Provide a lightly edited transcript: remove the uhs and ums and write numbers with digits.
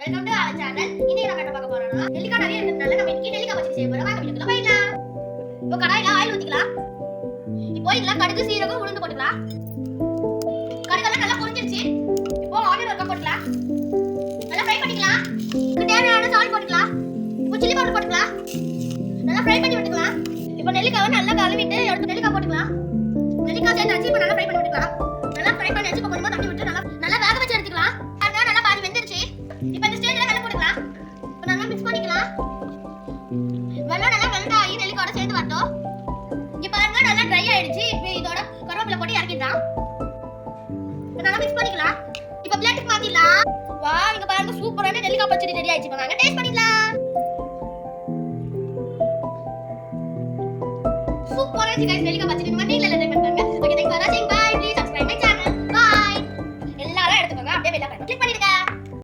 Welcome to our channel. இன்னைக்கு நம்ம என்ன பார்க்க போறோம்னா நெல்லிக்காய் நிறைய இருக்கிறதுனால நம்ம இன்னைக்கு நெல்லிக்காய் பச்சடி செய்ய போறோம். வாங்க வீடியோக்குள்ள போயிடலாம். இப்போ கடாயில ஆயில் ஊத்திக்கலாம். இப்போ இதுல கடுகு, சீரகம், உளுந்து போட்டுக்கலாம். கடுகெல்லாம் நல்லா பொரிஞ்சிருச்சு. இப்போ ஆனியன் ஒரு கப் போட்டுக்கலாம். நல்லா ஃப்ரை பண்ணிக்கலாம். இதுக்கு தேவையான சால்ட் போட்டுக்கலாம். இப்போ சில்லி பவுடர் போட்டுக்கலாம். நல்லா ஃப்ரை பண்ணி விட்டுக்கலாம். இப்போ நெல்லிக்காவை நல்லா கழுவிட்டு எடுத்து நெல்லிக்காய் போட்டுக்கலாம். நெல்லிக்காய் சேர்த்தாச்சு. இப்போ நல்லா ஃப்ரை பண்ணி விட்டுக்கலாம். நல்லா ஃப்ரை பண்ணி வச்சு இப்போ கொஞ்சமா தண்ணி விட்டு நல்லா வேக வச்சு எடுத்துக்கலாம். நல்லா பாதி வெந்துருச்சு. இப்போ இந்த ஸ்டேஜ்ல வெல்லம் போட்டுக்கலாம். இப்போ நல்லா மிக்ஸ் பண்ணிக்கலாம். வெல்லம் நல்லா மெல்ட் ஆகி நெல்லிக்காயோட சேர்ந்து வரட்டும். இங்க பாருங்க நல்லா ட்ரை ஆயிடுச்சு. இப்போ இதோட கருவேப்பிலை போட்டு இறக்கிடலாம். இப்போ நல்லா மிக்ஸ் பண்ணிக்கலாம். இப்போ பிளேட்டுக்கு மாத்திடலாம். வா இங்க பாருங்க சூப்பரான நெல்லிக்காய் பச்சடி ரெடி ஆயிடுச்சு. வாங்க டேஸ்ட் பண்ணிடலாம். சூப்பரா இருக்கு गाइस நெல்லிக்காய் பச்சடி.